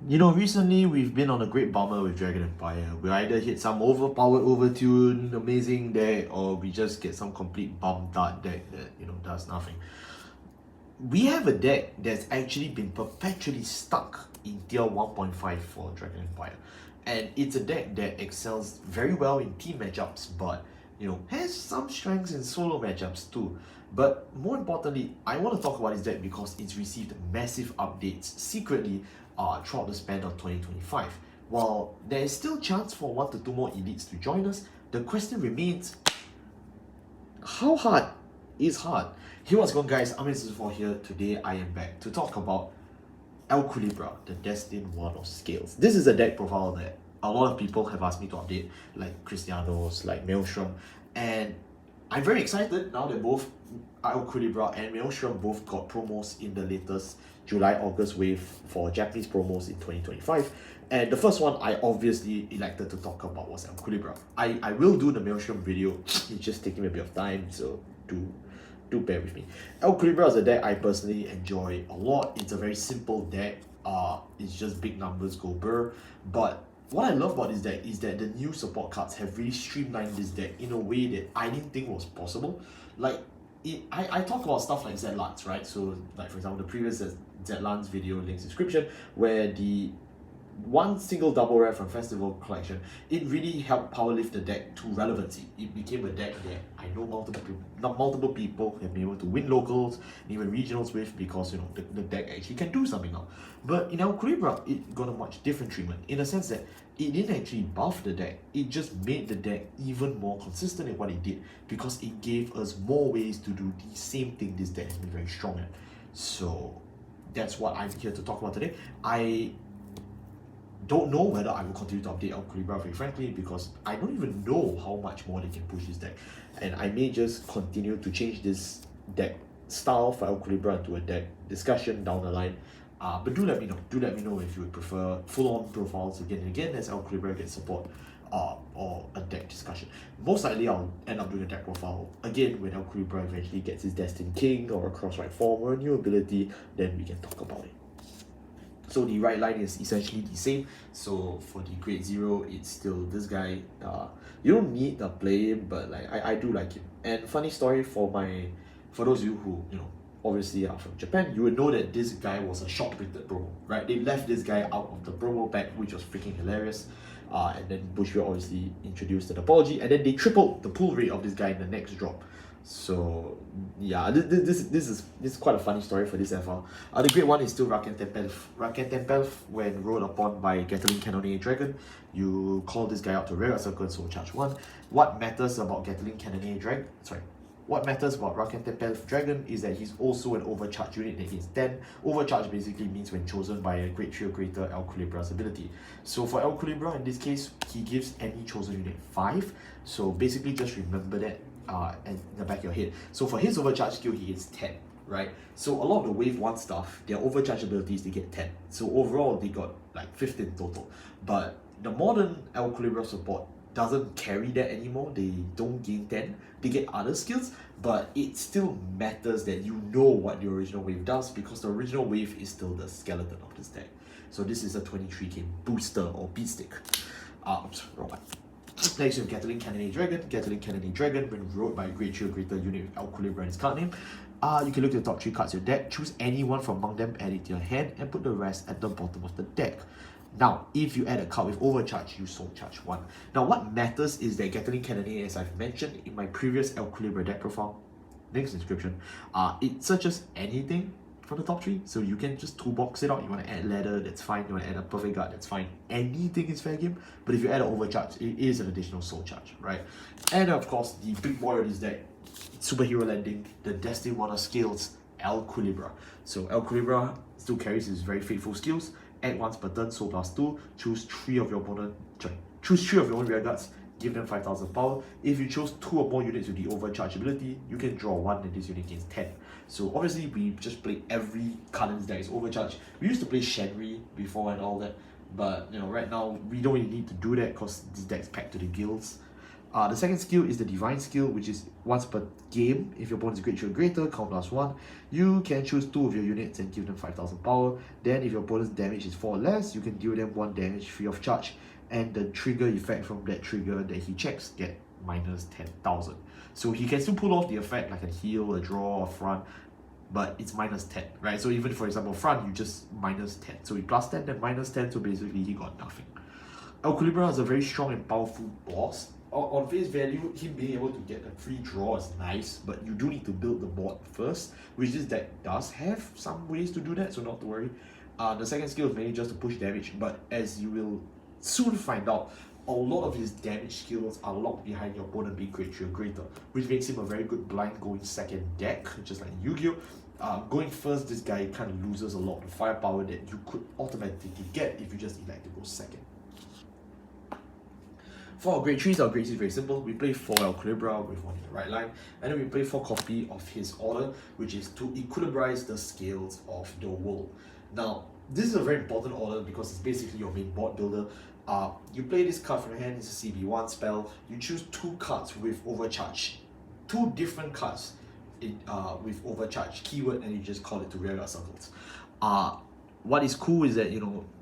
You know, recently we've been on a great bummer with Dragon Empire. We either hit some overpowered, overtuned, amazing deck, or we just get some complete bum dart deck that, you know, does nothing. We have a deck that's actually been perpetually stuck in tier 1.5 for Dragon Empire. And it's a deck that excels very well in team matchups, but, you know, has some strengths in solo matchups too. But more importantly, I want to talk about this deck because it's received massive updates secretly throughout the span of 2025. While there is still chance for 1 to 2 more elites to join us, the question remains, how hard is hard? Hey, what's going on, guys? I'm Mr. here. Today I am back to talk about Aelquilibra, the Destined One Of Scales. This is a deck profile that a lot of people have asked me to update, like Cristianos, like Maelstrom, and I'm very excited now that both Aelquilibra and Maelstrom both got promos in the latest July-August wave for Japanese promos in 2025. And the first one I obviously elected to talk about was Aelquilibra. I will do the Maelstrom video, it's just taking me a bit of time, so do bear with me. Aelquilibra is a deck I personally enjoy a lot. It's a very simple deck. It's just big numbers go burr. But what I love about this deck is that the new support cards have really streamlined this deck in a way that I didn't think was possible. Like, I talk about stuff like Zedlance, right? So, like for example, the previous Zedlance video links description, where the one single double rare from Festival Collection, it really helped powerlift the deck to relevancy. It became a deck that I know multiple people have been able to win locals and even regionals with, because you know the deck actually can do something now. But in Aelquilibra, it got a much different treatment in the sense that it didn't actually buff the deck, it just made the deck even more consistent in what it did, because it gave us more ways to do the same thing this deck has been very strong at. So that's what I'm here to talk about today. I don't know whether I will continue to update Aelquilibra, very frankly, because I don't even know how much more they can push this deck. And I may just continue to change this deck style for Aelquilibra into a deck discussion down the line. But do let me know. Do let me know if you would prefer full-on profiles again and again as Aelquilibra gets support, or a deck discussion. Most likely I'll end up doing a deck profile again when Aelquilibra eventually gets his Destined King or a cross-right form or a new ability, then we can talk about it. So the right line is essentially the same. So for the grade 0, it's still this guy. You don't need to play him, but like I do like him. And funny story for those of you who, you know, obviously are from Japan, you would know that this guy was a short printed promo, right? They left this guy out of the promo pack, which was freaking hilarious. And then Bushwheel obviously introduced an apology, and then they tripled the pull rate of this guy in the next drop. So yeah, this is quite a funny story for this FR. The great one is still Raken Tempelf. Raken Tempelf, when rolled upon by Gatling Cannoneer Dragon, you call this guy out to rear circle and soul charge 1. What matters about Gatling Cannoneer Dragon? What matters about Raken Tempelf Dragon is that he's also an overcharge unit that gains 10. Overcharge basically means when chosen by a grade 3 or greater Aelquilibra's ability. So for Aelquilibra, in this case, he gives any chosen unit 5. So basically just remember that in the back of your head. So for his overcharge skill, he gets 10, right? So a lot of the wave 1 stuff, their overcharge abilities, they get 10. So overall, they got like 15 total. But the modern Aelquilibra support doesn't carry that anymore. They don't gain 10. They get other skills, but it still matters that you know what the original wave does, because the original wave is still the skeleton of this deck. So this is a 23k booster or beat stick. Oops, wrong one. Next, you have Gatling Cannoneer Dragon. Gatling Cannoneer Dragon, when ruled by a grade 3 or greater unit with Aelquilibra in its card name, you can look at the top 3 cards of your deck, choose any one from among them, add it to your hand, and put the rest at the bottom of the deck. Now, if you add a card with overcharge, you soul charge 1. Now, what matters is that Gatling Cannoneer, as I've mentioned in my previous Aelquilibra deck profile, links in the description, it searches anything from the top 3, so you can just toolbox it out. You want to add ladder, that's fine. You want to add a perfect guard, that's fine. Anything is fair game, but if you add an overcharge, it is an additional soul charge, right? And of course, the big boy of this deck, superhero landing, the Destined One Of Scales, Aelquilibra. So Aelquilibra still carries his very faithful skills. Add once per turn, soul +2. Choose 3 of your own rear guards. Give them 5,000 power. If you chose 2 or more units with the overcharge ability, you can draw 1 and this unit gains 10. So obviously we just play every card in this deck is overcharge. We used to play Shenri before and all that, but you know, right now we don't really need to do that because this deck's packed to the gills. The second skill is the Divine skill, which is once per game. If your opponent is Great Tree or greater, count +1. You can choose 2 of your units and give them 5,000 power. Then if your opponent's damage is 4 or less, you can deal them 1 damage free of charge. And the trigger effect from that trigger that he checks get minus 10,000. So he can still pull off the effect like a heal, a draw, a front, but it's minus 10, right? So even for example front, you just minus 10. So he plus 10, then minus 10, so basically he got nothing. Aelquilibra is a very strong and powerful boss. On face value, him being able to get a free draw is nice, but you do need to build the board first, which this deck does have some ways to do that, so not to worry. The second skill is mainly just to push damage, but as you will soon find out, a lot of his damage skills are locked behind your opponent being Great Tree or greater, which makes him a very good blind going second deck, just like Yu-Gi-Oh! Going first, this guy kind of loses a lot of firepower that you could automatically get if you just elect to go second. For our Great Trees is very simple. We play 4 Aelquilibra with 1 in the right line, and then we play 4 copy of his order, which is to equilibrize the scales of the world. Now, this is a very important order because it's basically your main board builder. You play this card from your hand, it's a CB1 spell. You choose 2 cards with overcharge. 2 different cards with overcharge keyword, and you just call it to rearguard circles. What is cool is that,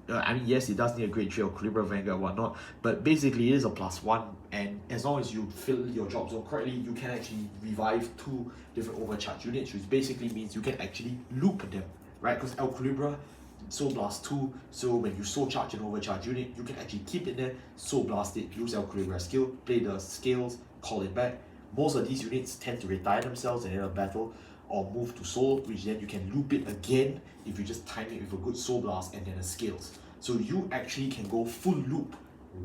I mean, yes, it does need a Great Tree or Aelquilibra, Vanguard, whatnot, but basically it is a +1, and as long as you fill your job zone correctly, you can actually revive 2 different overcharge units, which basically means you can actually loop them, right? Because Aelquilibra Soul Blast 2, so when you Soul Charge an overcharge unit, you can actually keep it there, Soul Blast it, use Aelquilibra skill, play the scales, call it back. Most of these units tend to retire themselves at the end of battle, or move to Soul, which then you can loop it again if you just time it with a good Soul Blast and then a Scales. So you actually can go full loop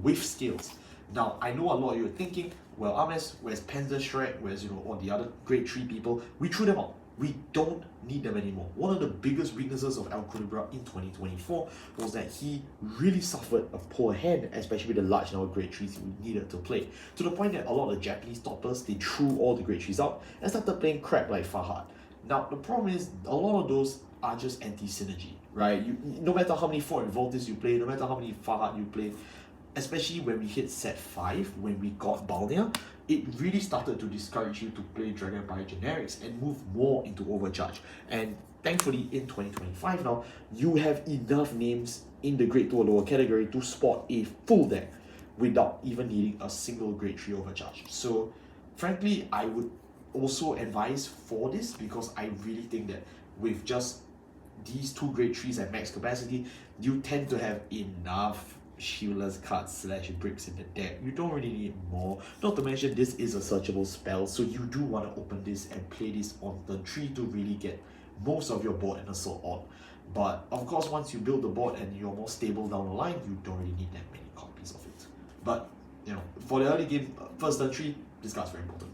with Scales. Now, I know a lot of you are thinking, well, Ames, where's Panzer Shrek, where's, all the other Great Tree people, we threw them out. We don't need them anymore. One of the biggest weaknesses of Aelquilibra in 2024 was that he really suffered a poor hand, especially with the large number of Great Trees he needed to play. To the point that a lot of the Japanese toppers, they threw all the Great Trees out and started playing crap like Fahad. Now, the problem is, a lot of those are just anti-synergy, right? No matter how many 4 Voltis you play, no matter how many Fahad you play, especially when we hit set 5, when we got Balnea, it really started to discourage you to play Dragon Empire generics and move more into Overcharge. And thankfully, in 2025 now, you have enough names in the Grade 2 or lower category to spot a full deck without even needing a single Grade 3 Overcharge. So, frankly, I would also advise for this because I really think that with just these 2 Grade 3s at max capacity, you tend to have enough shieldless cards / bricks in the deck. You don't really need more. Not to mention, this is a searchable spell, so you do want to open this and play this on turn 3 to really get most of your board and assault on. But of course, once you build the board and you're more stable down the line, you don't really need that many copies of it. But for the early game, first turn 3, this card's very important.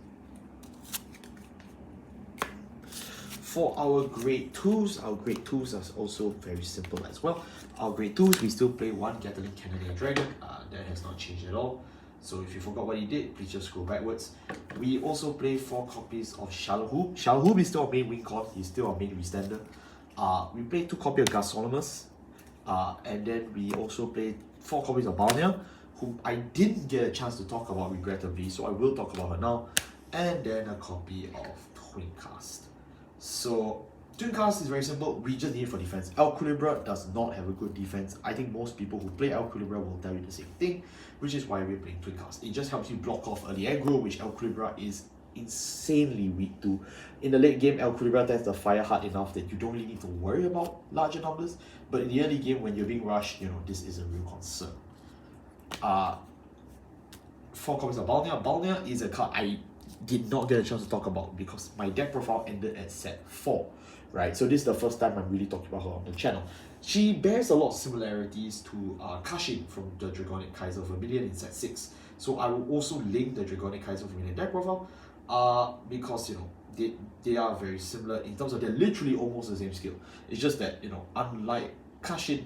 For our Grade 2s, are also very simple as well. Our Grade 2s, we still play 1 Gatling Canadian Dragon. That has not changed at all. So if you forgot what he did, please just scroll backwards. We also play 4 copies of Shalhoub. Shalhoub is still our main wing con, he's still our main restander. We play 2 copies of Gasolimus. And then we also play 4 copies of Balnea, whom I didn't get a chance to talk about regrettably, so I will talk about her now. And then a copy of Twincast. So, Twincast is very simple, we just need it for defense. Aelquilibra does not have a good defense. I think most people who play Aelquilibra will tell you the same thing, which is why we're playing Twincast. It just helps you block off early aggro, which Aelquilibra is insanely weak to. In the late game, Aelquilibra tends to fire hard enough that you don't really need to worry about larger numbers, but in the early game when you're being rushed, this is a real concern. 4 copies of Balnea. Balnea is a card I did not get a chance to talk about because my deck profile ended at set 4, right? So this is the first time I'm really talking about her on the channel. She bears a lot of similarities to Kashin from the Dragonic Kaiser Vermillion in set 6. So I will also link the Dragonic Kaiser Vermillion deck profile because they are very similar in terms of they're literally almost the same skill. It's just that unlike Kashin,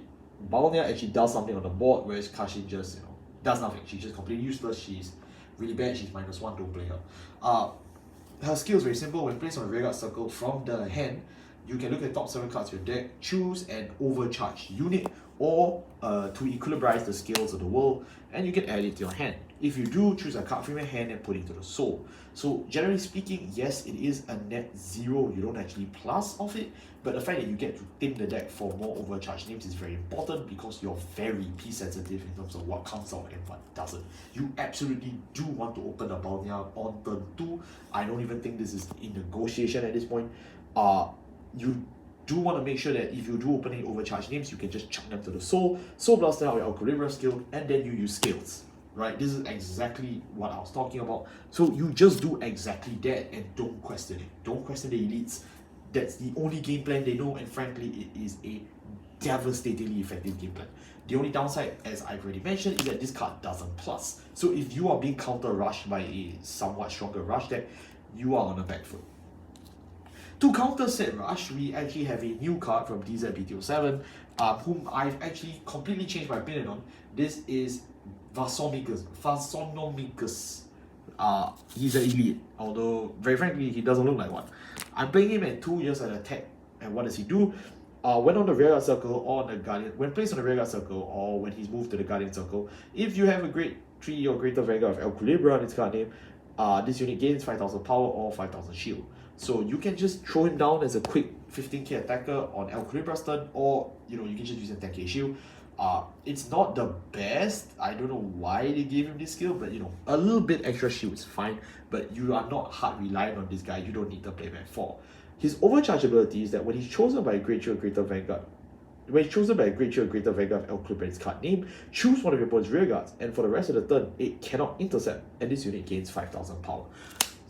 Balnea actually does something on the board, whereas Kashin just does nothing. She's just completely useless. She's really bad, she's -1, don't play her. Her skill is very simple. When placed on a rearguard circle from the hand, you can look at top 7 cards of your deck, choose an overcharged unit or to equilibrize the scales of the world, and you can add it to your hand. If you do, choose a card from your hand and put it into the soul. So generally speaking, yes, it is a net 0. You don't actually plus off it, but the fact that you get to thin the deck for more overcharged names is very important because you're very piece sensitive in terms of what comes out and what doesn't. You absolutely do want to open a Balnear on turn 2. I don't even think this is in negotiation at this point. You do want to make sure that if you do open any overcharged names, you can just chuck them to the soul blast out your Aelquilibra skill, and then you use scales. Right, this is exactly what I was talking about. So you just do exactly that and don't question it. Don't question the elites. That's the only game plan they know, and frankly, it is a devastatingly effective game plan. The only downside, as I've already mentioned, is that this card doesn't plus. So if you are being counter rushed by a somewhat stronger rush deck, you are on a back foot. To counter said rush, we actually have a new card from DZBTO7, whom I've actually completely changed my opinion on. This is Vasonomicus. He's an elite, although very frankly he doesn't look like one. I'm playing him at 2 years at attack, and what does he do? When on the rearguard circle or on the guardian, when placed on the rearguard circle or when he's moved to the guardian circle, if you have a grade 3 or greater Vanguard of Aelquilibra in its card name, this unit gains 5000 power or 5000 shield. So you can just throw him down as a quick 15k attacker on Aelquilibra's turn, or you can just use a 10k shield. It's not the best. I don't know why they gave him this skill, but a little bit extra shield is fine. But you are not hard reliant on this guy. You don't need to play back 4. His overcharge ability is that when he's chosen by a Great Shield Greater Vanguard, of Aelquilibra in its card name, choose one of your opponent's rear guards, and for the rest of the turn, it cannot intercept, and this unit gains 5000 power.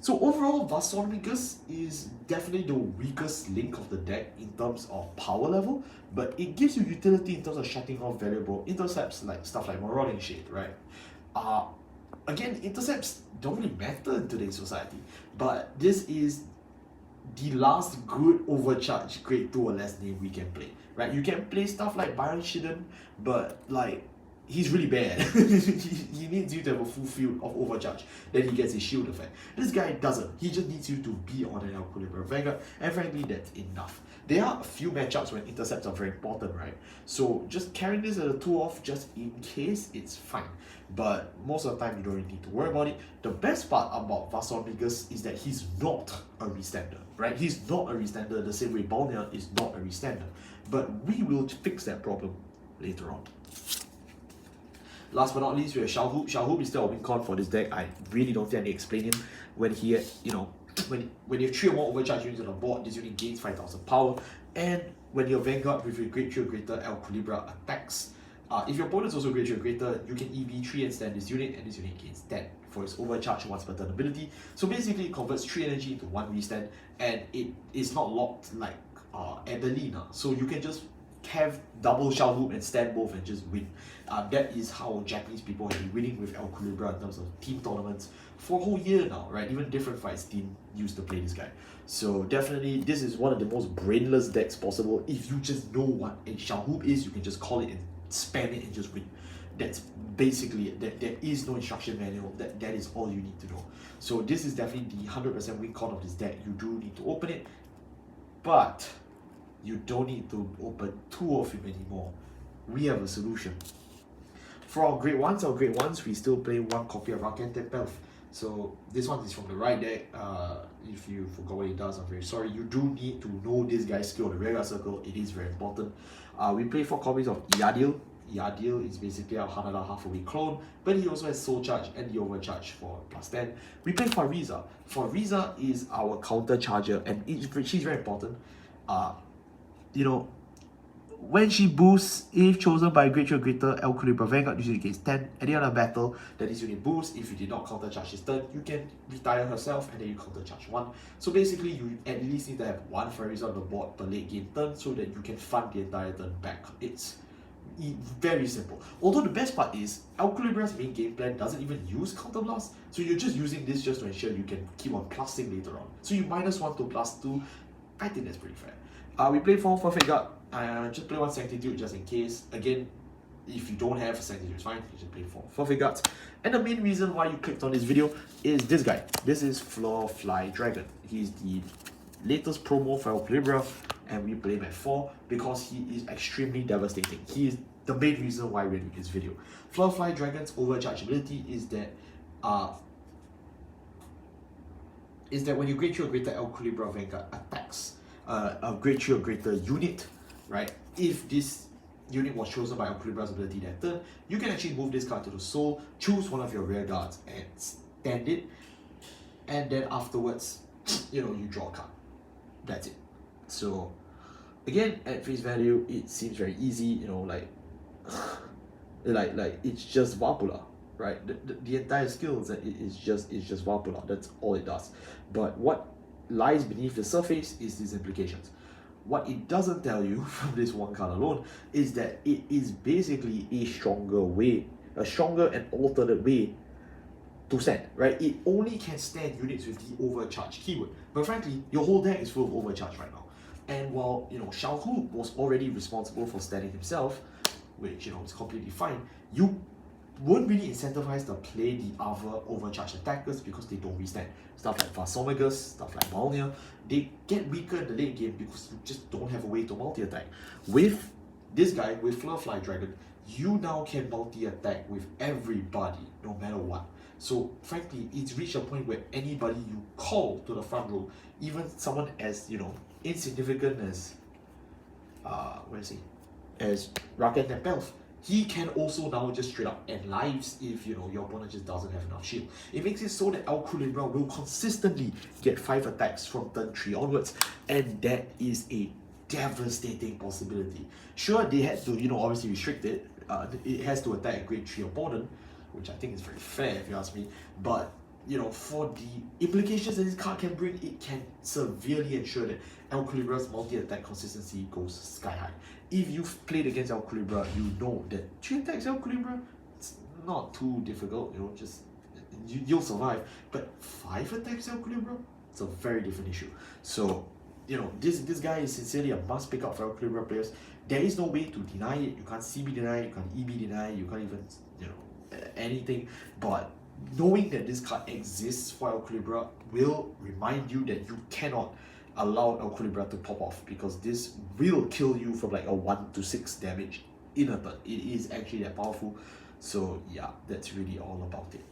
So overall, Vasonomicus is definitely the weakest link of the deck in terms of power level, but it gives you utility in terms of shutting off valuable intercepts, like stuff like Marauding Shade, right? Again, intercepts don't really matter in today's society, but this is the last good overcharge grade 2 or less name we can play, right? You can play stuff like Byron Shidden, but he's really bad. He needs you to have a full field of overcharge. Then he gets his shield effect. This guy doesn't. He just needs you to be on an Aelquilibra Vanguard, and frankly, that's enough. There are a few matchups when intercepts are very important, right? So just carrying this as a 2-off just in case, it's fine. But most of the time, you don't really need to worry about it. The best part about Vasonomicus is that he's not a restander, right? He's not a restander the same way Balnear is not a restander. But we will fix that problem later on. Last but not least, we have Xiaohu. Xiaohu is still a win con for this deck. I really don't think I need to explain him. When he, when you have 3 or more overcharge units on the board, this unit gains 5000 power. And when your Vanguard with your Great Shield Greater Aelquilibra attacks, if your opponent is also Great Shield Greater, you can EV3 and stand this unit, and this unit gains 10 for its overcharge once per turn ability. So basically, it converts 3 energy into 1 restand, and it is not locked like Adelina. So you can just have double Xiaohu and stand both and just win. That is how Japanese people have been winning with Aelquilibra in terms of team tournaments for a whole year now, right? Even different fights team used to play this guy. So definitely, this is one of the most brainless decks possible. If you just know what a Xiaohu is, you can just call it and spam it and just win. That's basically it. There is no instruction manual. That is all you need to know. So this is definitely the 100% win con of this deck. You do need to open it, but you don't need to open 2 of him anymore. We have a solution. For our grade 1s, we still play 1 copy of Arcantep Pelf. So this one is from the right deck. If you forgot what it does, I'm very sorry. You do need to know this guy's skill on the rearguard circle. It is very important. We play 4 copies of Yadil. Yadil is basically our Hanada half-a-week clone, but he also has Soul Charge and the Overcharge for +10. We play Fariza. Fariza is our counter charger, and she's very important. When she boosts, if chosen by a Great Shield Greater Aelquilibra Vanguard, this unit gains 10. At the end of the battle, that this unit boosts. If you did not counter charge this turn, you can retire herself and then you counter charge 1. So basically, you at least need to have 1 Fariza on the board per late game turn so that you can fund the entire turn back. It's very simple. Although the best part is, Aelquilibra's main game plan doesn't even use Counter Blast, so you're just using this just to ensure you can keep on plusing later on. So you -1 to +2, I think that's pretty fair. We play 4 Fleurfly Dragon. Just play 1 Sanctitude just in case. Again, if you don't have a Sanctitude, it's fine. You just play 4 Fleurfly Dragon. And the main reason why you clicked on this video is this guy. This is Fleurfly Dragon. He's the latest promo for Aelquilibra, and we play him at 4 because he is extremely devastating. He is the main reason why we're doing this video. Fleurfly Dragon's overcharge ability is that when you grade 3 or greater Aelquilibra Vanguard attacks a grade 3 or greater unit, right? If this unit was chosen by Aelquilibra's ability that turn, you can actually move this card to the soul, choose one of your rear guards and stand it, and then afterwards, you know, you draw a card. That's it. So again, at face value, it seems very easy, you know, like it's just Vapula, right? The entire skill is just Vapula. That's all it does. But what lies beneath the surface is these implications. What it doesn't tell you from this one card alone is that it is basically a stronger and alternate way to stand, right? It only can stand units with the overcharge keyword. But frankly, your whole deck is full of overcharge right now. And while, you know, Xiaohu was already responsible for standing himself, which, you know, is completely fine, you won't really incentivize to play the other overcharged attackers because they don't restand. Stuff like Vasomagus, stuff like Balnia, they get weaker in the late game because you just don't have a way to multi-attack. With this guy, with Fleurfly Dragon, you now can multi-attack with everybody, no matter what. So frankly, it's reached a point where anybody you call to the front row, even someone as, you know, insignificant as as Rakan Tempelf, he can also now just straight up end lives if, you know, your opponent just doesn't have enough shield. It makes it so that Aelquilibra will consistently get 5 attacks from turn 3 onwards, and that is a devastating possibility. Sure, they had to, you know, obviously restrict it. It has to attack a grade 3 opponent, which I think is very fair if you ask me, but, you know, for the implications that this card can bring, it can severely ensure that Aelquilibra's multi-attack consistency goes sky high. If you've played against Aelquilibra, you know that 3 attacks Aelquilibra, it's not too difficult, you know, just you'll survive. But 5 attacks Aelquilibra, it's a very different issue. So, you know, this guy is sincerely a must pick up for Aelquilibra players. There is no way to deny it. You can't CB deny it, you can't EB deny it, you can't even, you know, anything. But knowing that this card exists for Aelquilibra will remind you that you cannot allow Aelquilibra to pop off, because this will kill you from like a 1 to 6 damage in a turn. It is actually that powerful. So yeah, that's really all about it.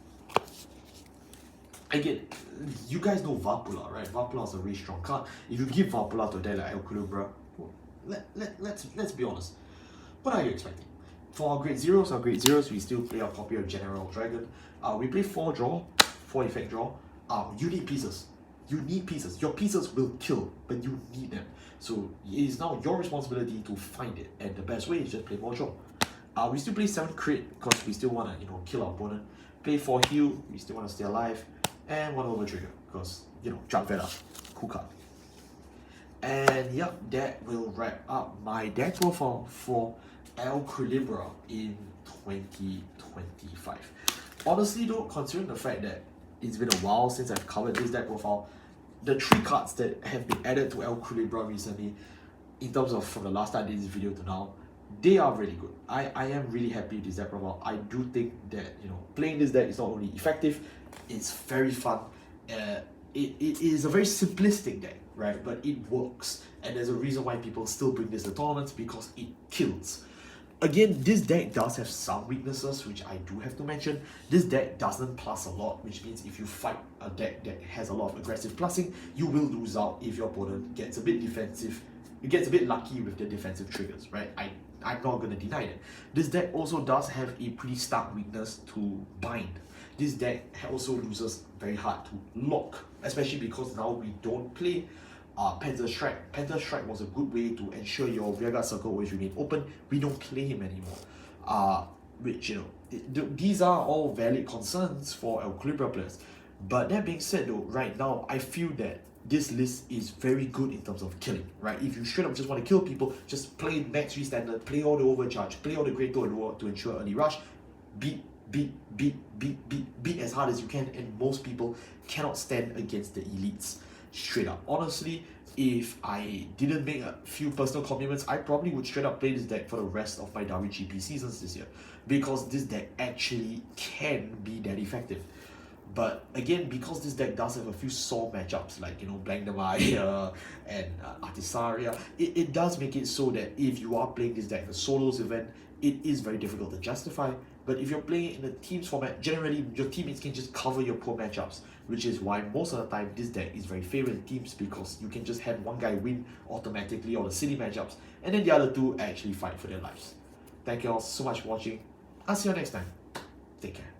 Again, you guys know Vapula, right? Vapula is a really strong card. If you give Vapula to a deck like Aelquilibra, let's be honest. What are you expecting? For our grade zeros, we still play our copy of General Dragon. We play 4 draw, 4 effect draw. You need pieces. You need pieces. Your pieces will kill, but you need them. So it is now your responsibility to find it, and the best way is just play more draw. We still play 7 crit because we still want to, you know, kill our opponent. Play 4 heal, we still want to stay alive, and 1 over trigger because, you know, jump better, cool card. And yep, that will wrap up my deck profile for Aelquilibra in 2025. Honestly though, considering the fact that it's been a while since I've covered this deck profile, the 3 cards that have been added to Aelquilibra recently, in terms of from the last time I did this video to now, they are really good. I am really happy with this deck profile. I do think that, you know, playing this deck is not only effective, it's very fun. It is a very simplistic deck, right? But it works, and there's a reason why people still bring this to tournaments, because it kills. Again, this deck does have some weaknesses, which I do have to mention. This deck doesn't plus a lot, which means if you fight a deck that has a lot of aggressive plussing, you will lose out if your opponent gets a bit defensive. It gets a bit lucky with the defensive triggers, right? I'm not going to deny it. This deck also does have a pretty stark weakness to bind. This deck also loses very hard to lock, especially because now we don't play Panther Strike. Panther Strike was a good way to ensure your rearguard circle always remain open. We don't play him anymore. Which, you know, these are all valid concerns for Aelquilibra players. But that being said though, right now, I feel that this list is very good in terms of killing, right? If you straight up just want to kill people, just play max 3 standard, play all the overcharge, play all the great to ensure early rush, beat as hard as you can, and most people cannot stand against the elites. Straight up. Honestly, if I didn't make a few personal commitments, I probably would straight up play this deck for the rest of my WGP seasons this year, because this deck actually can be that effective. But again, because this deck does have a few sore matchups, like, you know, Blank the Maya and Artisaria, it does make it so that if you are playing this deck, the solos event, it is very difficult to justify. But if you're playing it in a teams format, generally your teammates can just cover your poor matchups, which is why most of the time this deck is very favored in teams, because you can just have one guy win automatically all the silly matchups, and then the other two actually fight for their lives. Thank you all so much for watching. I'll see you next time. Take care.